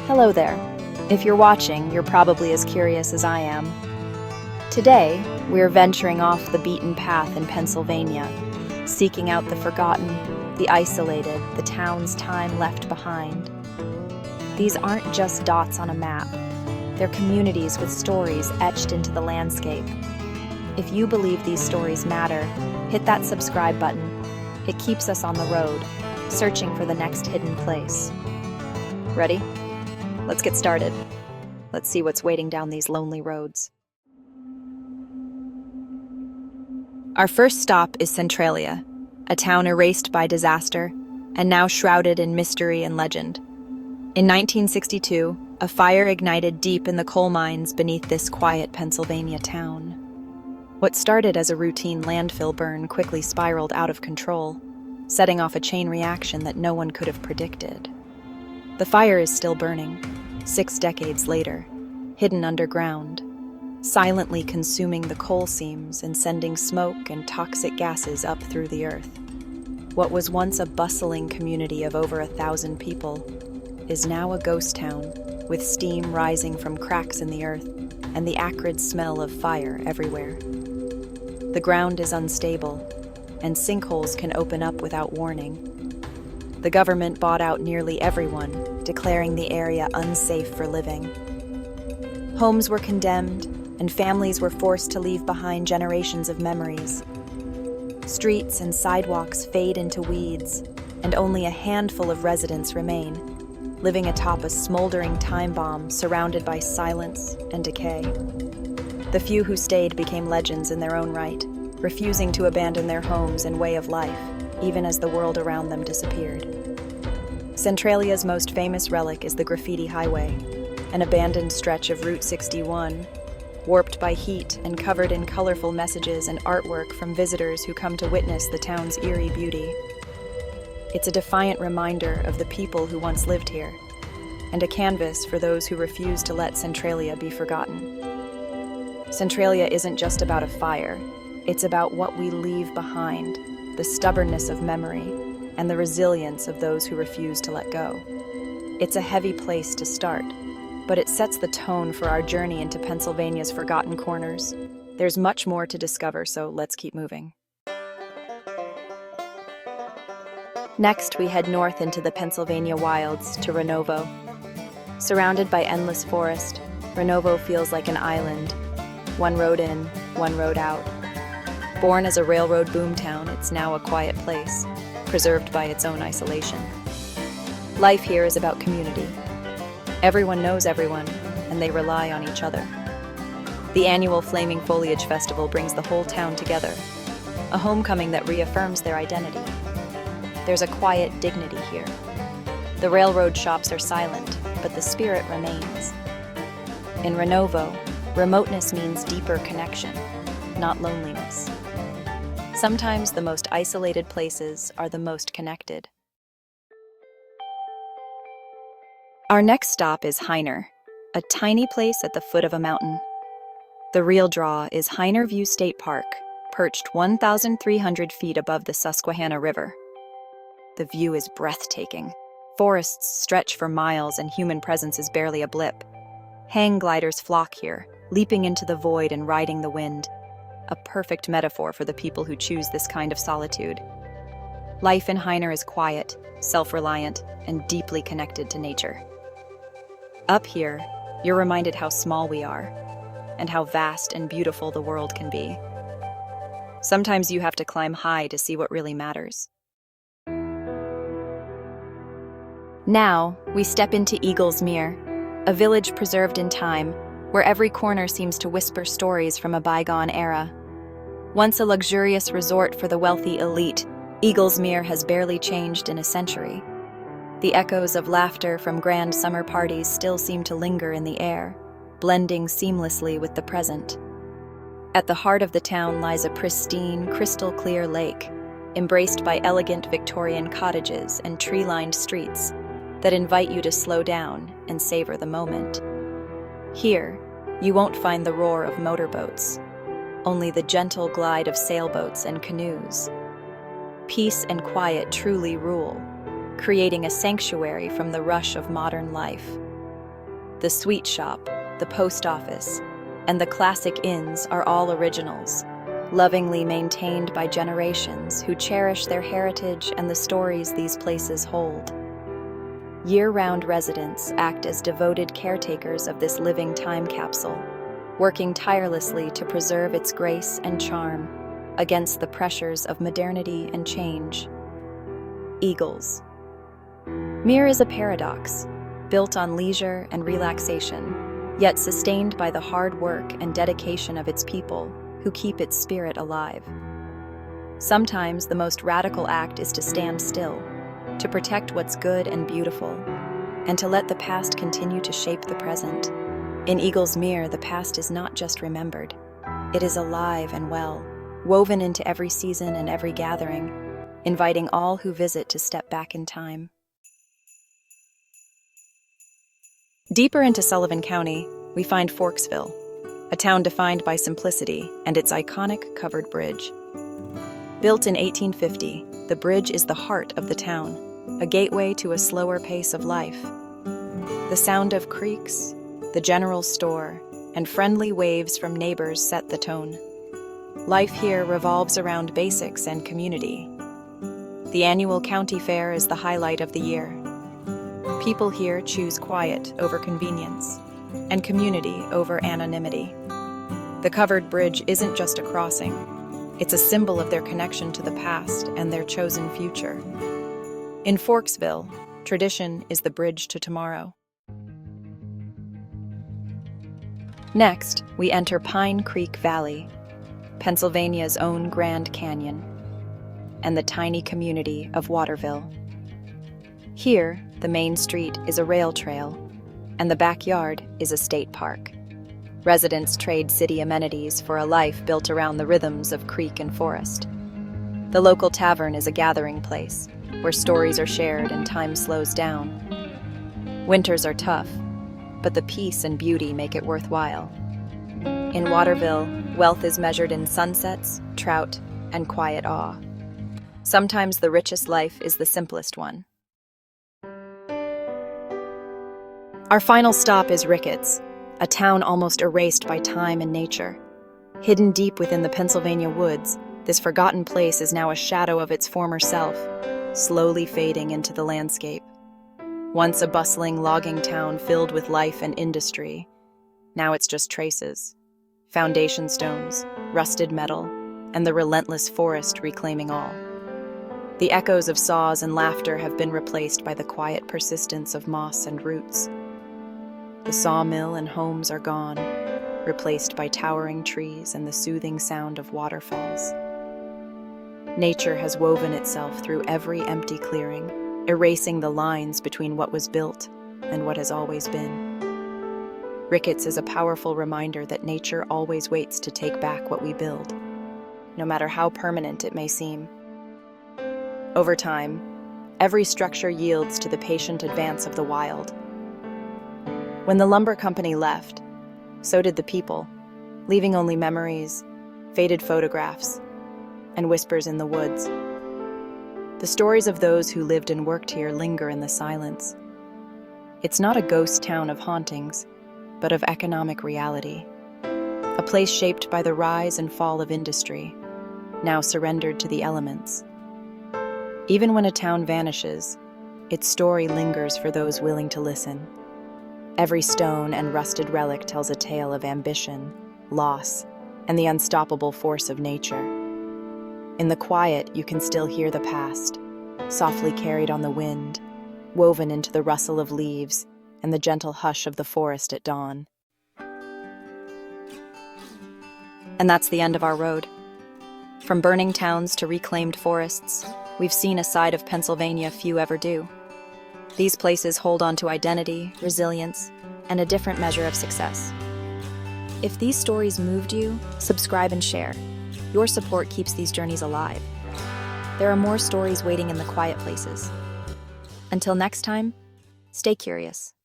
Hello there. If you're watching, you're probably as curious as I am. Today, we're venturing off the beaten path in Pennsylvania, seeking out the forgotten, the isolated, the towns time left behind. These aren't just dots on a map. They're communities with stories etched into the landscape. If you believe these stories matter, hit that subscribe button. It keeps us on the road, searching for the next hidden place. Ready? Let's get started. Let's see what's waiting down these lonely roads. Our first stop is Centralia, a town erased by disaster and now shrouded in mystery and legend. In 1962, a fire ignited deep in the coal mines beneath this quiet Pennsylvania town. What started as a routine landfill burn quickly spiraled out of control, setting off a chain reaction that no one could have predicted. The fire is still burning, 6 decades later, hidden underground, silently consuming the coal seams and sending smoke and toxic gases up through the earth. What was once a bustling community of over 1,000 people is now a ghost town, with steam rising from cracks in the earth and the acrid smell of fire everywhere. The ground is unstable, and sinkholes can open up without warning. The government bought out nearly everyone, declaring the area unsafe for living. Homes were condemned, and families were forced to leave behind generations of memories. Streets and sidewalks fade into weeds, and only a handful of residents remain, living atop a smoldering time bomb surrounded by silence and decay. The few who stayed became legends in their own right, refusing to abandon their homes and way of life, even as the world around them disappeared. Centralia's most famous relic is the Graffiti Highway, an abandoned stretch of Route 61, warped by heat and covered in colorful messages and artwork from visitors who come to witness the town's eerie beauty. It's a defiant reminder of the people who once lived here, and a canvas for those who refuse to let Centralia be forgotten. Centralia isn't just about a fire, it's about what we leave behind, the stubbornness of memory, and the resilience of those who refuse to let go. It's a heavy place to start, but it sets the tone for our journey into Pennsylvania's forgotten corners. There's much more to discover, so let's keep moving. Next, we head north into the Pennsylvania wilds to Renovo. Surrounded by endless forest, Renovo feels like an island, one road in, one road out. Born as a railroad boomtown, it's now a quiet place, preserved by its own isolation. Life here is about community. Everyone knows everyone, and they rely on each other. The annual Flaming Foliage Festival brings the whole town together, a homecoming that reaffirms their identity. There's a quiet dignity here. The railroad shops are silent, but the spirit remains. In Renovo, remoteness means deeper connection, not loneliness. Sometimes the most isolated places are the most connected. Our next stop is Heiner, a tiny place at the foot of a mountain. The real draw is Heiner View State Park, perched 1,300 feet above the Susquehanna River. The view is breathtaking. Forests stretch for miles and human presence is barely a blip. Hang gliders flock here, leaping into the void and riding the wind. A perfect metaphor for the people who choose this kind of solitude. Life in Heiner is quiet, self-reliant, and deeply connected to nature. Up here, you're reminded how small we are, and how vast and beautiful the world can be. Sometimes you have to climb high to see what really matters. Now, we step into Eagles Mere, a village preserved in time, where every corner seems to whisper stories from a bygone era. Once a luxurious resort for the wealthy elite, Eagles Mere has barely changed in a century. The echoes of laughter from grand summer parties still seem to linger in the air, blending seamlessly with the present. At the heart of the town lies a pristine, crystal-clear lake, embraced by elegant Victorian cottages and tree-lined streets that invite you to slow down and savor the moment. Here, you won't find the roar of motorboats, only the gentle glide of sailboats and canoes. Peace and quiet truly rule, creating a sanctuary from the rush of modern life. The sweet shop, the post office, and the classic inns are all originals, lovingly maintained by generations who cherish their heritage and the stories these places hold. Year-round residents act as devoted caretakers of this living time capsule, working tirelessly to preserve its grace and charm against the pressures of modernity and change. Eagles. Mere is a paradox, built on leisure and relaxation, yet sustained by the hard work and dedication of its people who keep its spirit alive. Sometimes the most radical act is to stand still, to protect what's good and beautiful, and to let the past continue to shape the present. In Eagle's Mere, the past is not just remembered. It is alive and well, woven into every season and every gathering, inviting all who visit to step back in time. Deeper into Sullivan County, we find Forksville, a town defined by simplicity and its iconic covered bridge. Built in 1850, the bridge is the heart of the town, a gateway to a slower pace of life. The sound of creeks, the general store, and friendly waves from neighbors set the tone. Life here revolves around basics and community. The annual county fair is the highlight of the year. People here choose quiet over convenience, and community over anonymity. The covered bridge isn't just a crossing. It's a symbol of their connection to the past and their chosen future. In Forksville, tradition is the bridge to tomorrow. Next, we enter Pine Creek Valley, Pennsylvania's own Grand Canyon, and the tiny community of Waterville. Here, the main street is a rail trail, and the backyard is a state park. Residents trade city amenities for a life built around the rhythms of creek and forest. The local tavern is a gathering place, where stories are shared and time slows down. Winters are tough, but the peace and beauty make it worthwhile. In Waterville, wealth is measured in sunsets, trout, and quiet awe. Sometimes the richest life is the simplest one. Our final stop is Ricketts, a town almost erased by time and nature. Hidden deep within the Pennsylvania woods, this forgotten place is now a shadow of its former self, slowly fading into the landscape. Once a bustling logging town filled with life and industry, now it's just traces. Foundation stones, rusted metal, and the relentless forest reclaiming all. The echoes of saws and laughter have been replaced by the quiet persistence of moss and roots. The sawmill and homes are gone, replaced by towering trees and the soothing sound of waterfalls. Nature has woven itself through every empty clearing, erasing the lines between what was built and what has always been. Ricketts is a powerful reminder that nature always waits to take back what we build, no matter how permanent it may seem. Over time, every structure yields to the patient advance of the wild. When the lumber company left, so did the people, leaving only memories, faded photographs, and whispers in the woods. The stories of those who lived and worked here linger in the silence. It's not a ghost town of hauntings, but of economic reality. A place shaped by the rise and fall of industry, now surrendered to the elements. Even when a town vanishes, its story lingers for those willing to listen. Every stone and rusted relic tells a tale of ambition, loss, and the unstoppable force of nature. In the quiet, you can still hear the past, softly carried on the wind, woven into the rustle of leaves and the gentle hush of the forest at dawn. And that's the end of our road. From burning towns to reclaimed forests, we've seen a side of Pennsylvania few ever do. These places hold on to identity, resilience, and a different measure of success. If these stories moved you, subscribe and share. Your support keeps these journeys alive. There are more stories waiting in the quiet places. Until next time, stay curious.